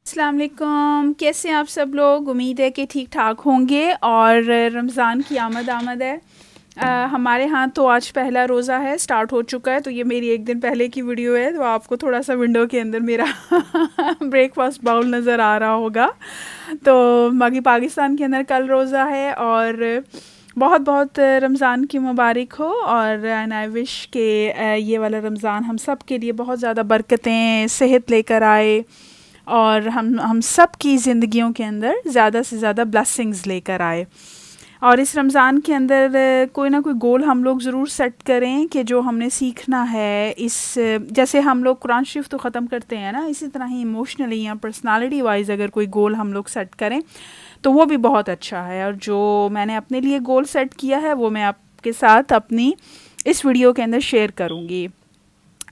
अस्सलाम वालेकुम। कैसे हैं आप सब लोग? उम्मीद है कि ठीक ठाक होंगे और रमज़ान की आमद है। हमारे यहाँ तो आज पहला रोज़ा है, स्टार्ट हो चुका है। तो ये मेरी एक दिन पहले की वीडियो है, तो आपको थोड़ा सा विंडो के अंदर मेरा ब्रेकफास्ट बाउल नज़र आ रहा होगा। तो बाकी पाकिस्तान के अंदर कल रोज़ा है और बहुत बहुत रमज़ान की मुबारक हो। और एंड आई विश के ये वाला रमज़ान हम सब के लिए बहुत ज़्यादा बरकतें, सेहत लेकर आए और हम सब की ज़िंदगियों के अंदर ज़्यादा से ज़्यादा ब्लेसिंग्स लेकर आए। और इस रमज़ान के अंदर कोई ना कोई गोल हम लोग ज़रूर सेट करें कि जो हमने सीखना है। इस जैसे हम लोग कुरान शरीफ तो ख़त्म करते हैं ना, इसी तरह ही इमोशनली या पर्सनालिटी वाइज अगर कोई गोल हम लोग सेट करें तो वो भी बहुत अच्छा है। और जो मैंने अपने लिए गोल सेट किया है वो मैं आपके साथ अपनी इस वीडियो के अंदर शेयर करूँगी।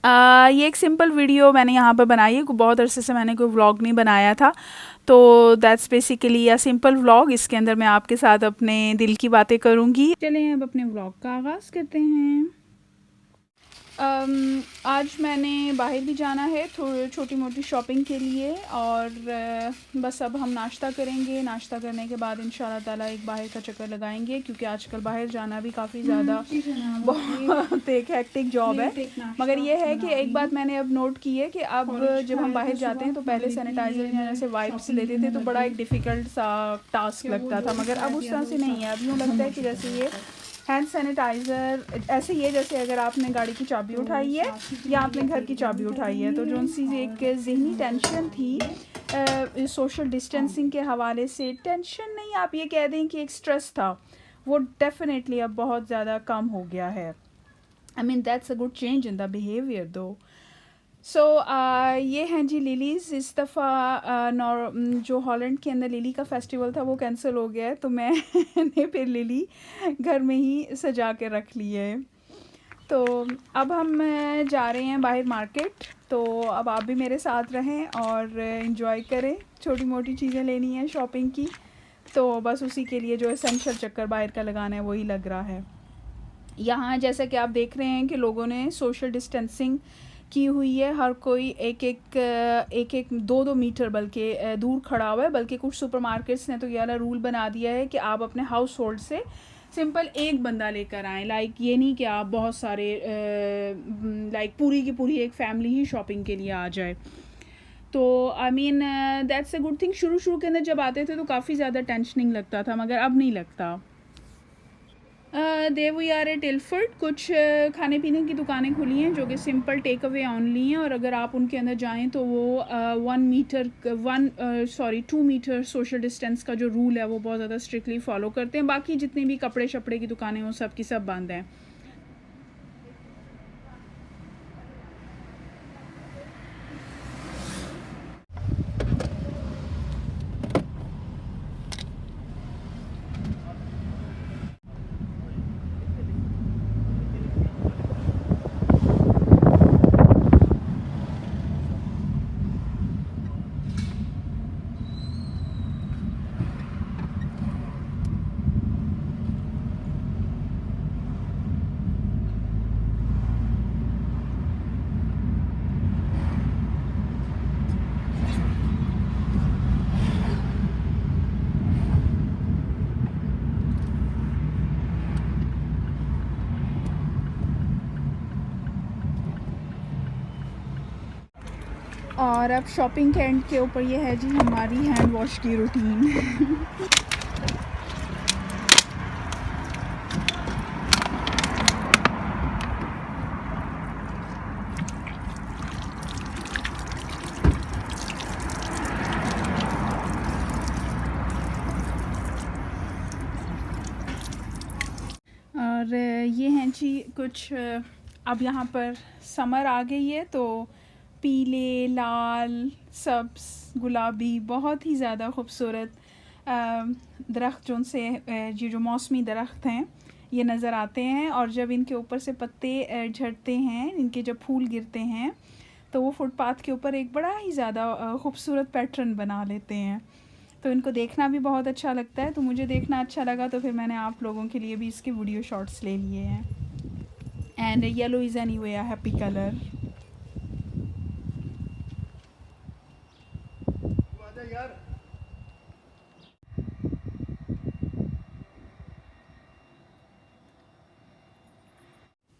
ये एक सिंपल वीडियो मैंने यहाँ पर बनाई है। बहुत अरसे से मैंने कोई व्लॉग नहीं बनाया था, तो that's basically a simple vlog. इसके अंदर मैं आपके साथ अपने दिल की बातें करूँगी। चलें अब अपने व्लॉग का आगाज़ करते हैं। आज मैंने बाहर भी जाना है थोड़ी छोटी मोटी शॉपिंग के लिए और बस अब हम नाश्ता करेंगे। नाश्ता करने के बाद इंशाल्लाह ताला एक बाहर का चक्कर लगाएंगे, क्योंकि आजकल बाहर जाना भी काफ़ी ज़्यादा बहुत एक हेक्टिक जॉब है। मगर ये है कि एक बात मैंने अब नोट की है कि अब जब हम बाहर जाते हैं तो पहले सैनिटाइज़र या जैसे वाइप्स लेते थे तो बड़ा एक डिफ़िकल्ट सा टास्क लगता था, मगर अब उस तरह से नहीं है। अब यूँ लगता है कि जैसे ये हैंड सैनिटाइज़र ऐसे ही है जैसे अगर आपने गाड़ी की चाबी उठाई है या आपने घर की चाबी उठाई है। तो जो उनसी एक ज़हनी टेंशन थी सोशल डिस्टेंसिंग के हवाले से, टेंशन नहीं आप ये कह दें कि एक स्ट्रेस था, वो डेफिनेटली अब बहुत ज़्यादा कम हो गया है। I mean that's a good change in the behaviour दो। सो ये हैं जी लिलीज़। इस दफ़ा जो हॉलैंड के अंदर लिली का फेस्टिवल था वो कैंसिल हो गया है, तो मैंने फिर लिली घर में ही सजा के रख ली है। तो अब हम जा रहे हैं बाहर मार्केट, तो अब आप भी मेरे साथ रहें और इन्जॉय करें। छोटी मोटी चीज़ें लेनी है शॉपिंग की, तो बस उसी के लिए जो एसेंशियल चक्कर बाहर का लगाना है वही लग रहा है। यहाँ जैसा कि आप देख रहे हैं कि लोगों ने सोशल डिस्टेंसिंग की हुई है। हर कोई एक दो दो मीटर बल्कि दूर खड़ा हुआ है। बल्कि कुछ सुपरमार्केट्स ने तो ये वाला रूल बना दिया है कि आप अपने हाउस होल्ड से सिंपल एक बंदा लेकर आएँ। लाइक ये नहीं कि आप बहुत सारे लाइक पूरी की पूरी एक फैमिली ही शॉपिंग के लिए आ जाए। तो I mean that's a good thing. शुरू के अंदर जब आते थे तो काफ़ी ज़्यादा टेंशनिंग लगता था, मगर अब नहीं लगता। देव वी आर एट इल्फर्ड। कुछ खाने पीने की दुकानें खुली हैं जो कि सिंपल टेक अवे ऑनली हैं, और अगर आप उनके अंदर जाएं तो वो 2 मीटर सोशल डिस्टेंस का जो रूल है वो बहुत ज़्यादा स्ट्रिक्टली फॉलो करते हैं। बाकी जितनी भी कपड़े शपड़े की दुकानें वो सब की सब बंद हैं। और अब शॉपिंग के एंड के ऊपर ये है जी हमारी हैंड वॉश की रूटीन। और ये हैं जी कुछ अब यहाँ पर समर आ गई है तो पीले, लाल, सब्ज़, गुलाबी बहुत ही ज़्यादा खूबसूरत दरख्त जो उनसे ये जो मौसमी दरख्त हैं ये नज़र आते हैं। और जब इनके ऊपर से पत्ते झड़ते हैं, इनके जब फूल गिरते हैं तो वो फुटपाथ के ऊपर एक बड़ा ही ज़्यादा खूबसूरत पैटर्न बना लेते हैं। तो इनको देखना भी बहुत अच्छा लगता है। तो मुझे देखना अच्छा लगा तो फिर मैंने आप लोगों के लिए भी इसके वीडियो शॉट्स ले लिए हैं। And yellow is anyway a happy colour.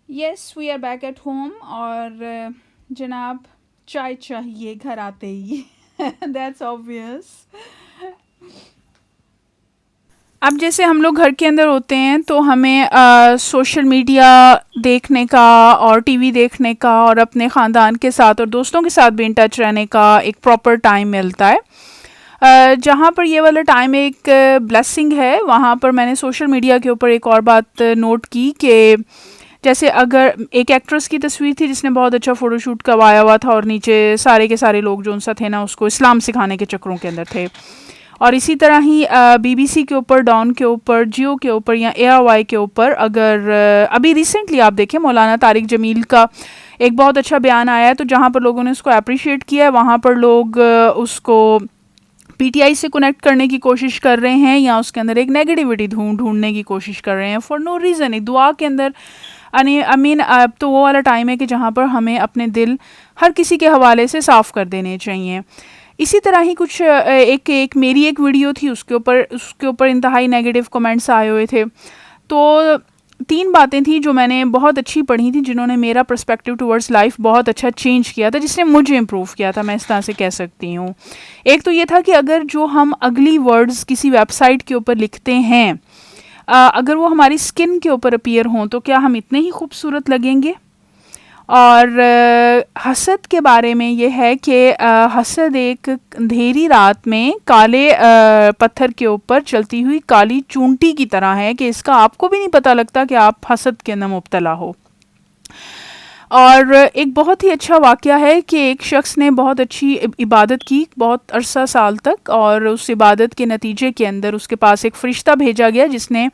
Yes we are back at home और जनाब चाय चाहिए घर आते ही दैट्स ऑब्वियस। अब जैसे हम लोग घर के अंदर होते हैं तो हमें सोशल मीडिया देखने का और टीवी देखने का और अपने ख़ानदान के साथ और दोस्तों के साथ भी इन टच रहने का एक प्रॉपर टाइम मिलता है। जहाँ पर ये वाला टाइम एक ब्लेसिंग है, वहाँ पर मैंने सोशल मीडिया के ऊपर एक और बात नोट की कि जैसे अगर एक एक्ट्रेस की तस्वीर थी जिसने बहुत अच्छा फ़ोटोशूट करवाया हुआ था और नीचे सारे के सारे लोग जो उनसा थे ना उसको इस्लाम सिखाने के चक्करों के अंदर थे, और इसी तरह ही बीबीसी के ऊपर, डॉन के ऊपर, जियो के ऊपर या ARY के ऊपर अगर अभी रिसेंटली आप देखें मौलाना तारिक जमील का एक बहुत अच्छा बयान आया है, तो जहाँ पर लोगों ने उसको अप्रिशिएट किया है वहाँ पर लोग उसको PTI से कनेक्ट करने की कोशिश कर रहे हैं या उसके अंदर एक नेगेटिविटी ढूंढने की कोशिश कर रहे हैं फॉर नो रीज़न। एक दुआ के अंदर आई मीन अब तो वो वाला टाइम है कि जहाँ पर हमें अपने दिल हर किसी के हवाले से साफ़ कर देने चाहिए। इसी तरह ही कुछ एक मेरी एक वीडियो थी उसके ऊपर इंतहाई नेगेटिव कमेंट्स आए हुए थे। तो 3 बातें थी जो मैंने बहुत अच्छी पढ़ी थी जिन्होंने मेरा पर्सपेक्टिव टुवर्ड्स लाइफ बहुत अच्छा चेंज किया था, जिसने मुझे इम्प्रूव किया था, मैं इस तरह से कह सकती हूँ। एक तो ये था कि अगर जो हम अगली वर्ड्स किसी वेबसाइट के ऊपर लिखते हैं अगर वो हमारी स्किन के ऊपर अपीयर हों तो क्या हम इतने ही खूबसूरत लगेंगे। और हसद के बारे में ये है कि हसद एक अंधेरी रात में काले पत्थर के ऊपर चलती हुई काली चूंटी की तरह है कि इसका आपको भी नहीं पता लगता कि आप हसद के अंदर मुब्तला हो। और एक बहुत ही अच्छा वाक़या है कि एक शख्स ने बहुत अच्छी इबादत की बहुत अरसा साल तक, और उस इबादत के नतीजे के अंदर उसके पास एक फ़रिश्ता भेजा गया जिसने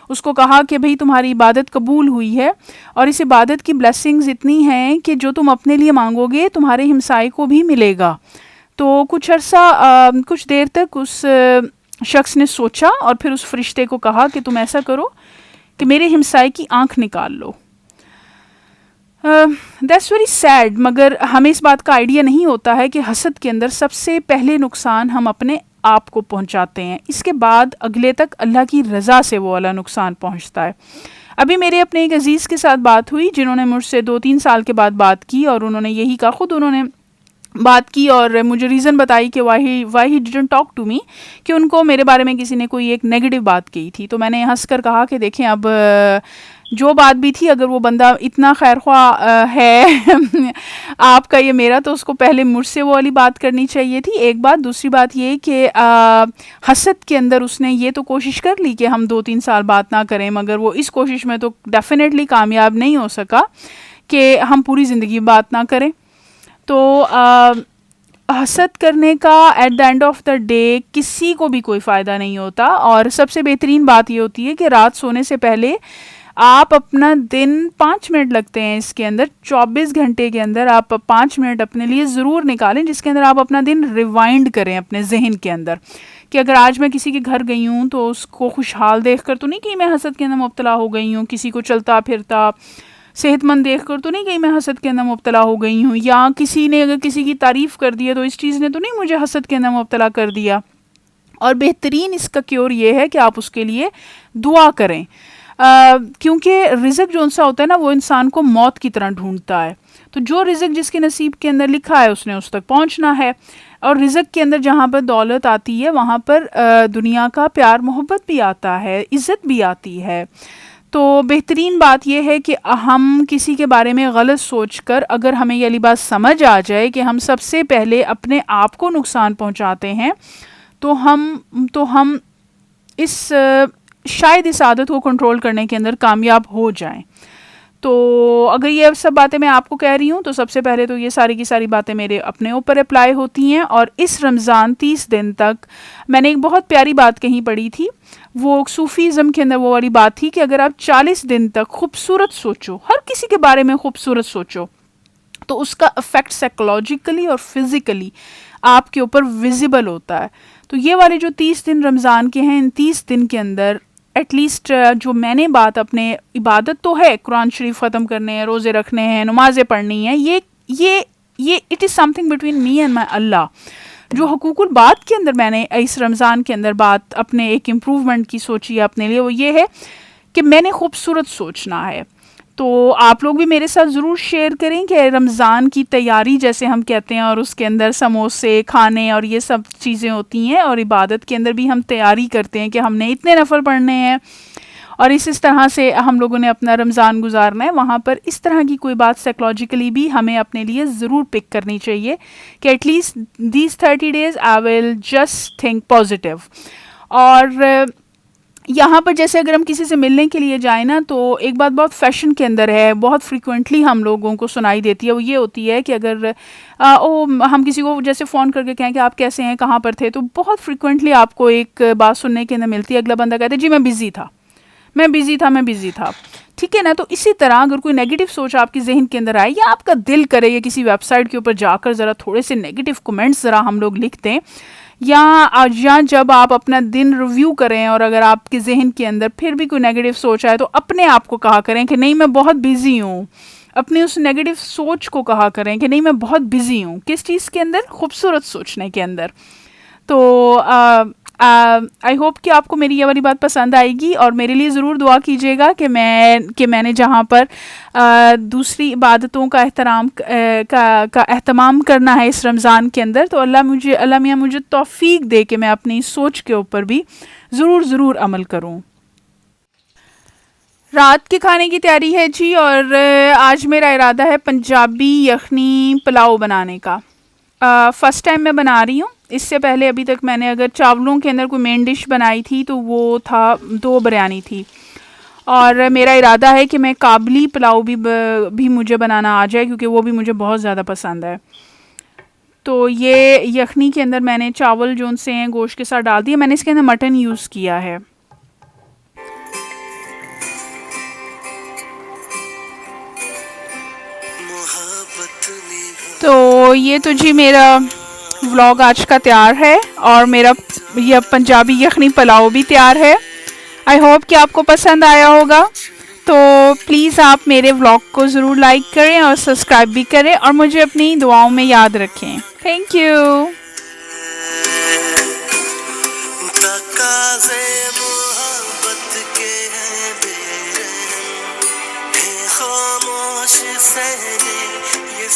उसको कहा कि भाई तुम्हारी इबादत कबूल हुई है और इस इबादत की ब्लेसिंग्स इतनी हैं कि जो तुम अपने लिए मांगोगे तुम्हारे हमसाए को भी मिलेगा। तो कुछ देर तक उस शख्स ने सोचा और फिर उस फ़रिश्ते को कहा कि तुम ऐसा करो कि मेरे हमसाए की आँख निकाल लो। दैट्स वेरी सैड, मगर हमें इस बात का आइडिया नहीं होता है कि हसद के अंदर सबसे पहले नुकसान हम अपने आप को पहुंचाते हैं, इसके बाद अगले तक अल्लाह की रज़ा से वो वाला नुकसान पहुंचता है। अभी मेरे अपने एक अजीज़ के साथ बात हुई जिन्होंने मुझसे 2-3 साल के बाद बात की और उन्होंने यही कहा, ख़ुद उन्होंने बात की और मुझे रीज़न बताई कि why he didn't talk to me, कि उनको मेरे बारे में किसी ने कोई एक नेगेटिव बात की थी। तो मैंने हंस कर कहा कि देखें अब जो बात भी थी अगर वो बंदा इतना खैरख्वाह है आपका ये मेरा, तो उसको पहले मुझसे वो वाली बात करनी चाहिए थी। एक बात, दूसरी बात ये कि हसद के अंदर उसने ये तो कोशिश कर ली कि हम 2-3 साल बात ना करें, मगर वो इस कोशिश में तो डेफिनेटली कामयाब नहीं हो सका कि हम पूरी ज़िंदगी बात ना करें। तो हसद करने का at the end of the day किसी को भी कोई फ़ायदा नहीं होता। और सबसे बेहतरीन बात ये होती है कि रात सोने से पहले आप अपना दिन 5 मिनट लगते हैं इसके अंदर, 24 घंटे के अंदर आप 5 मिनट अपने लिए ज़रूर निकालें जिसके अंदर आप अपना दिन रिवाइंड करें अपने जहन के अंदर कि अगर आज मैं किसी के घर गई हूँ तो उसको खुशहाल देख कर तो नहीं कि मैं हसद के अंदर मुब्तला हो गई हूँ, किसी को चलता फिरता सेहतमंद देख कर तो नहीं कि मैं हसद के अंदर मुब्तला हो गई हूँ, या किसी ने अगर किसी की तारीफ़ कर दी है तो इस चीज़ ने तो नहीं मुझे हसद के अंदर मुब्तला कर दिया। और बेहतरीन इसका क्योर ये है कि आप उसके लिए दुआ करें, क्योंकि रिज़्क जो सा होता है ना वो इंसान को मौत की तरह ढूंढता है। तो जो रिज़्क जिसके नसीब के अंदर लिखा है उसने उस तक पहुंचना है। और रिज़्क के अंदर जहाँ पर दौलत आती है वहाँ पर दुनिया का प्यार मोहब्बत भी आता है, इज़्ज़त भी आती है। तो बेहतरीन बात यह है कि हम किसी के बारे में गलत सोचकर अगर हमें ये वाली बात समझ आ जाए कि हम सबसे पहले अपने आप को नुकसान पहुंचाते हैं, तो हम इस शायद इस आदत को कंट्रोल करने के अंदर कामयाब हो जाएं। तो अगर ये सब बातें मैं आपको कह रही हूँ तो सबसे पहले तो ये सारी की सारी बातें मेरे अपने ऊपर अप्लाई होती हैं। और इस रमज़ान 30 दिन तक मैंने एक बहुत प्यारी बात कहीं पढ़ी थी, वो सूफ़ीज़म के अंदर वो वाली बात थी कि अगर आप 40 दिन तक खूबसूरत सोचो, हर किसी के बारे में खूबसूरत सोचो, तो उसका इफ़ेक्ट साइकोलॉजिकली और फिज़िकली आपके ऊपर विजिबल होता है। तो ये वाले जो 30 दिन रमज़ान के हैं, इन 30 दिन के अंदर एटलीस्ट जो मैंने बात अपने इबादत तो है, कुरान शरीफ ख़त्म करने हैं, रोज़े रखने हैं, नमाज़ें पढ़नी हैं, ये it is something between me and my Allah. जो हकूकुल बात के अंदर मैंने इस रमज़ान के अंदर बात अपने एक इम्प्रूवमेंट की सोची है अपने लिए, वो ये है कि मैंने खूबसूरत सोचना है। तो आप लोग भी मेरे साथ ज़रूर शेयर करें कि रमज़ान की तैयारी जैसे हम कहते हैं, और उसके अंदर समोसे खाने और ये सब चीज़ें होती हैं, और इबादत के अंदर भी हम तैयारी करते हैं कि हमने इतने नफल पढ़ने हैं और इस तरह से हम लोगों ने अपना रमज़ान गुजारना है। वहाँ पर इस तरह की कोई बात साइकोलॉजिकली भी हमें अपने लिए ज़रूर पिक करनी चाहिए कि at least these 30 days I will just think positive. और यहाँ पर जैसे अगर हम किसी से मिलने के लिए जाएं ना, तो एक बात बहुत फैशन के अंदर है, बहुत फ्रीक्वेंटली हम लोगों को सुनाई देती है, वो ये होती है कि अगर हम किसी को जैसे फ़ोन करके कहें कि आप कैसे हैं, कहाँ पर थे, तो बहुत फ्रीक्वेंटली आपको एक बात सुनने के अंदर मिलती है, अगला बंदा कहता है जी मैं बिज़ी था, मैं बिज़ी था। ठीक है ना। तो इसी तरह अगर कोई नेगेटिव सोच आपके जहन के अंदर आए, या आपका दिल करे या किसी वेबसाइट के ऊपर जाकर ज़रा थोड़े से नेगेटिव कमेंट्स ज़रा हम लोग लिख दें, या जब आप अपना दिन रिव्यू करें और अगर आपके जहन के अंदर फिर भी कोई नेगेटिव सोच आए, तो अपने आप को कहा करें कि नहीं मैं बहुत बिज़ी हूँ। अपनी उस नेगेटिव सोच को कहा करें कि नहीं मैं बहुत बिज़ी हूँ। किस चीज़ के अंदर? खूबसूरत सोचने के अंदर। तो आई होप कि आपको मेरी ये वाली बात पसंद आएगी, और मेरे लिए ज़रूर दुआ कीजिएगा कि मैंने जहाँ पर दूसरी इबादतों का एहतमाम करना है इस रमज़ान के अंदर, तो अल्लाह मियाँ मुझे तौफीक दे कि मैं अपनी सोच के ऊपर भी ज़रूर अमल करूँ। रात के खाने की तैयारी है जी, और आज मेरा इरादा है पंजाबी यखनी पुलाव बनाने का। फ़र्स्ट टाइम मैं बना रही हूँ। इससे पहले अभी तक मैंने अगर चावलों के अंदर कोई मेन डिश बनाई थी तो वो था 2 बिरयानी थी, और मेरा इरादा है कि मैं काबली पुलाव भी मुझे बनाना आ जाए, क्योंकि वो भी मुझे बहुत ज़्यादा पसंद है। तो ये यखनी के अंदर मैंने चावल जो उनसे हैं गोश्त के साथ डाल दिया। मैंने इसके अंदर मटन यूज़ किया है। तो ये तो जी मेरा व्लॉग आज का तैयार है, और मेरा यह पंजाबी यखनी पुलाव भी तैयार है। आई होप कि आपको पसंद आया होगा। तो प्लीज़ आप मेरे व्लॉग को ज़रूर लाइक करें और सब्सक्राइब भी करें, और मुझे अपनी दुआओं में याद रखें। Thank you. खामोश से ये